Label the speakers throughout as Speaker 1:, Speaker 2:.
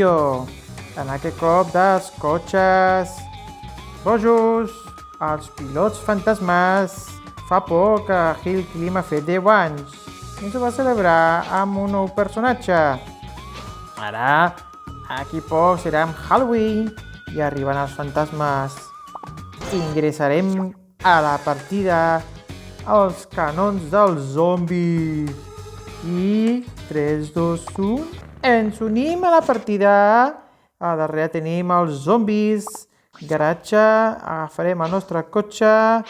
Speaker 1: En aquest cop dels cotxes rojos, els pilots fantasmes. Fa poc que Hill Climb ha fet 10 anys i ens ho va celebrar amb un nou personatge. Ara, aquí poc serà amb Halloween i arriben els fantasmes. Ingressarem a la partida als canons dels zombis. I 3, 2, 1, ens unim a la partida. A darrere tenim els zombis. Garatge, agafarem el nostre cotxe.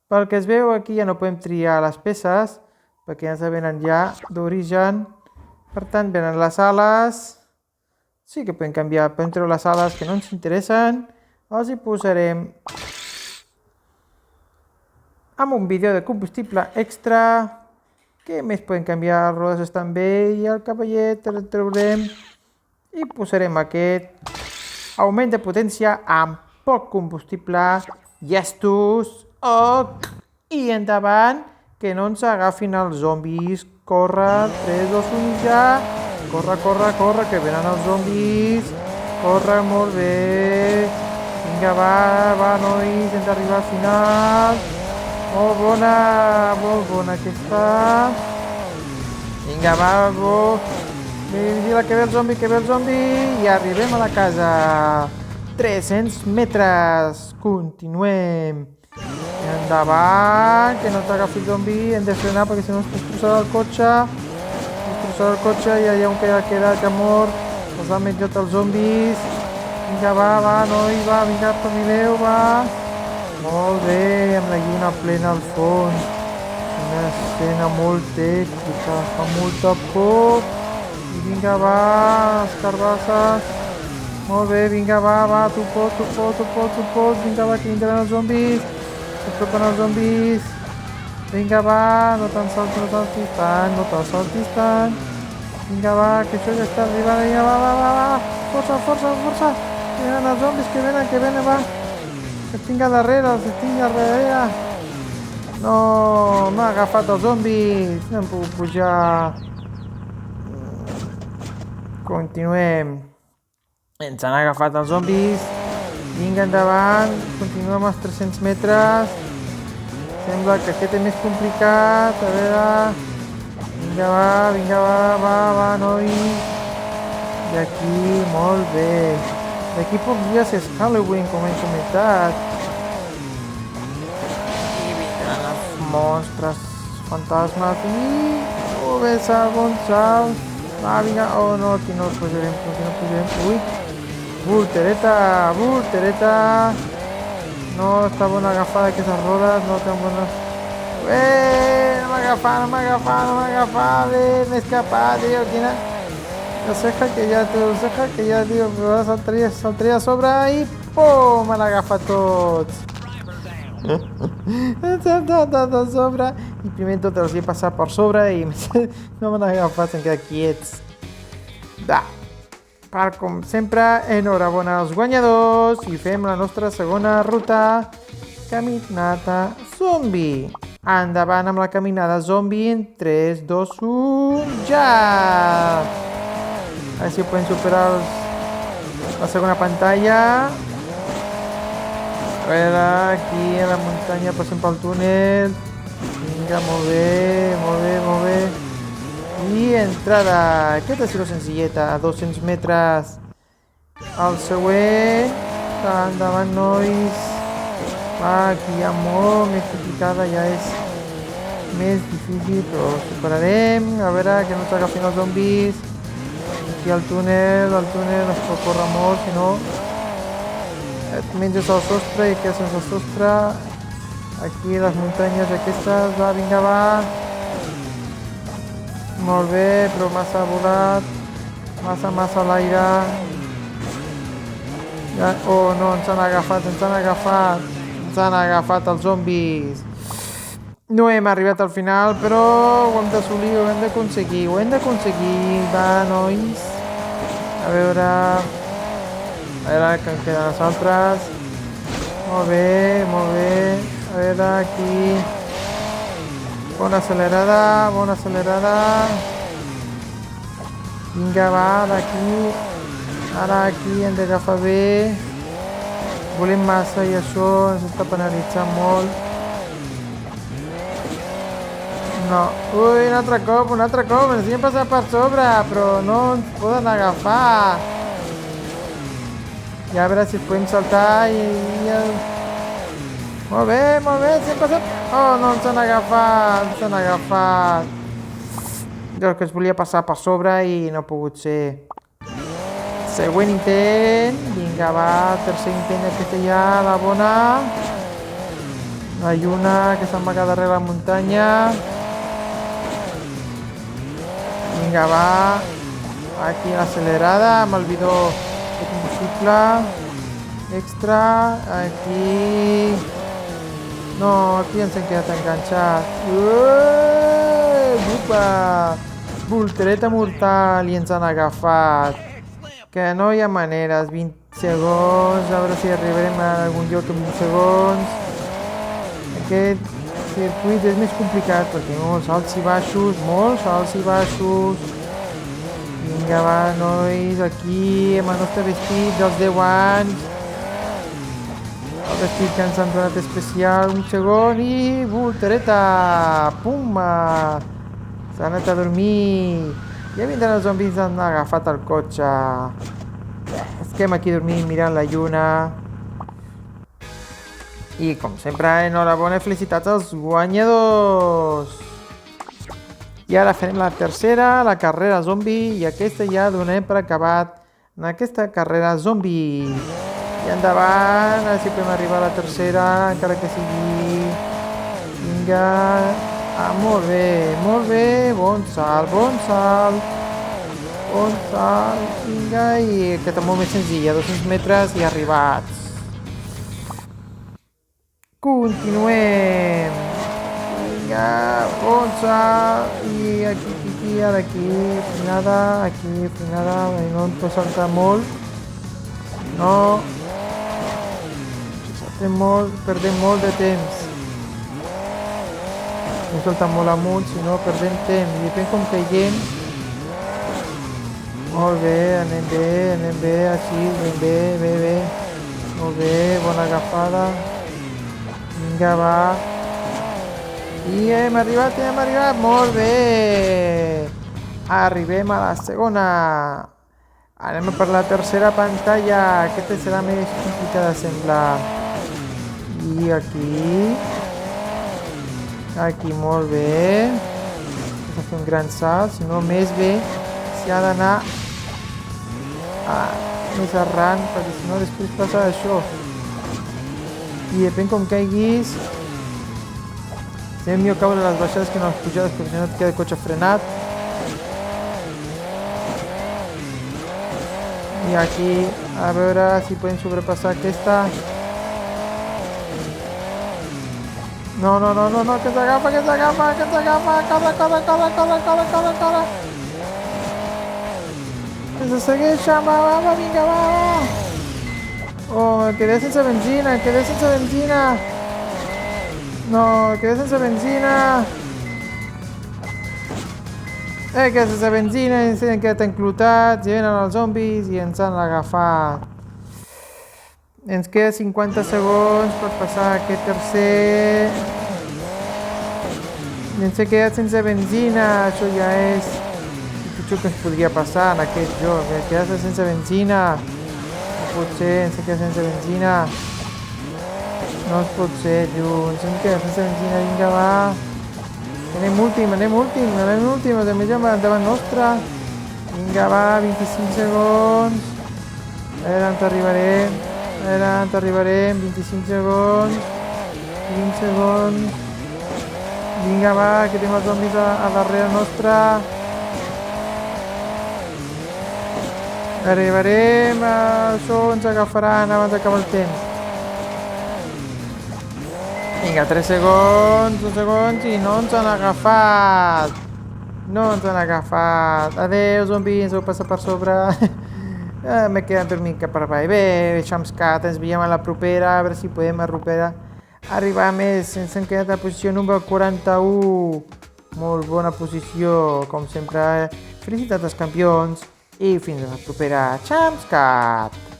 Speaker 1: Pel que es veu aquí ja no podem triar les peces perquè ja venen ja d'origen. Per tant, venen les ales. Sí que podem canviar, podem treure les ales que no ens interessen. Els hi posarem amb un vídeo de combustible extra. Què més podem canviar? Les rodes estan bé i el cavallet el traurem i posarem aquest augment de potència amb poc combustible. Llestos! I endavant, que no ens agafin els zombis. Corre, 3, 2, 1 ja. Corre, corre, corre, que venen els zombis. Corre, molt bé. Vinga, va, nois, hem d'arribar al final. Molt bona aquesta. Vinga, va, vigila que ve el zombi, i arribem a la casa. 300 metres. Continuem. Endavant, que no t'agafi el zombi. Hem de frenar perquè si no ens destrossarà el cotxe. I allà on queda ja mort. Els ha menjat els zombis. Vinga, va, nois, va, vinga, espavileu, va. Molt bé, amb la lluna plena al fons. Una escena molt èpica, fa molta por. I vinga, va, les carbasses. Molt bé, vinga, va, tu pots. Vinga, va, que vindran els zombis. S'apropen els zombis. Vinga, va, no te'n saltis tant. Vinga, va, que això ja està arribant. Vinga, va. Força. Que venen els zombis, que venen, va. Que els tinc a darrere, No, m'ha agafat els zombis. No em puc pujar. Continuem. Ens han agafat els zombis. Vinga, endavant. Continuem els 300 metres. Sembla que aquest és més complicat. A veure. Vinga, va, nois. I aquí, molt bé. D'aquí pocs dies és Halloween, com hem comentat. I vindran els monstres fantasmes. I molt bé, segon salt. Va, vinga. Oh, no, aquí no pujarem. Ui. Voltereta. No està bona agafada aquestes rodes, no tan bones. No m'ha agafat. M'he escapat, tio. Quina... La ceja que ja, tio, saltaria a sobre i pum, me l'ha agafat tots. Hem saltat a sobre i primer tot els he passat per sobre i no me l'ha agafat, s'han quedat quiets. Per com sempre, enhorabona als guanyadors i fem la nostra segona ruta. Caminata zombi. Endavant amb la caminada zombi en 3, 2, 1, ja! A veure si podem superar la segona pantalla. A veure, aquí a la muntanya passem pel túnel. Vinga, molt bé. I entrada. Aquesta ha sigut senzilleta, a 200 metres. El següent. Endavant, nois. Aquí hi ha molt més complicada, ja és més difícil, però ho superarem. A veure, que no s'agafin els zombis. Aquí al túnel es pot córrer molt, si no et menges el sostre i quedes sense el sostre. Aquí les muntanyes aquestes, va, vinga, va. Molt bé, però massa volat, massa a l'aire. Oh no, ens han agafat els zombis. No hem arribat al final, però ho hem d'assolir, ho hem d'aconseguir. Va, nois. A veure que en queden els altres. Molt bé. A veure, aquí. Bona accelerada. Vinga, va, ara aquí hem d'agafar bé. Volem massa i això ens està penalitzant molt. No, ui, un altre cop, ens hi hem passat per sobre, però no ens poden agafar. I a veure si podem saltar i... Molt bé, si hem passat... Oh, no, ens han agafat. Jo que es volia passar per sobre i no ha pogut ser. Següent intent. Vinga, va, tercer intent, aquesta ja, la bona. La lluna que s'amaga darrere la muntanya. Vinga, va. Aquí l'accelerada amb el bidó de combustible. Extra. Aquí. No, aquí ens hem quedat enganxats. Upa! Voltereta mortal i ens han agafat. Que no hi ha maneres. 20 segons. A veure si arribarem a algun lloc en 20 segons. Aquest circuit és més complicat perquè hi ha molts alts i baixos. Vinga, va, nois, aquí amb el nostre vestit dels 10 anys. El vestit que ens han donat especial. Un segon i... voltereta! Pumba! S'ha anat a dormir. Ja vindran els zombis, han agafat el cotxe. Estem aquí dormint mirant la lluna. I com sempre, enhorabona i felicitats als guanyadors. I ara farem la tercera, la carrera zombi, i aquesta ja donem per acabat en aquesta carrera zombi. I endavant, a veure si podem arribar a la tercera, encara que sigui... Vinga... Ah, molt bé, bon salt. Vinga, i aquesta molt més senzilla, 200 metres i arribats. Continuem. Vinga, bon salt. I aquí, ara aquí, frenada, no em pot saltar molt. No. Perdem molt de temps. No saltem molt amunt, si no perdem temps. I depèn com caiguem. Molt bé, anem bé, així, ben bé. Molt bé, bona agafada. Vinga, va. I hem arribat, molt bé. Arribem a la segona. Anem per la tercera pantalla. Aquesta serà més complicada, sembla. I aquí molt bé. Hem de fer un gran salt, si no més bé s'hi ha d'anar més arran, perquè si no després passa això. I depèn com caiguis, és millor caure a les baixades que no a les pujades, perquè si no et queda el cotxe frenat. I aquí, a veure si podem sobrepassar aquesta. No, que s'agafa, corre. Que se segueix, va, vinga, va. Oh, quedé sense benzina. No, quedé sense benzina. Que sense benzina ens hem quedat enclotats, i venen els zombis i ens han agafat. Ens queda 50 segons per passar aquest tercer. Ens hem quedat sense benzina, això ja és el pitjor que ens podria passar en aquest joc. Quedar-se sense benzina, no pot ser, ens hem quedat sense benzina. No es pot ser, junts, hem quedat sense benzina, vinga, va. Anem últim, els altres ja davant nostre. Vinga, va, 25 segons. A veure on t'arribarem, 25 segons, 20 segons. Vinga, va, que tenim els zombis a darrere nostra. Arribarem, això ens agafaran abans d'acabar el temps. Vinga, 3 segons, 2 segons i no ens han agafat. Adéu, zombis, ens heu passat per sobre. M'he quedat dormint cap per avall. Bé, Shamscat, ens veiem a la propera, a veure si podem arribar més. Ens hem quedat a la posició número 41. Molt bona posició, com sempre. Felicitats als campions i fins a la propera Champs Cup!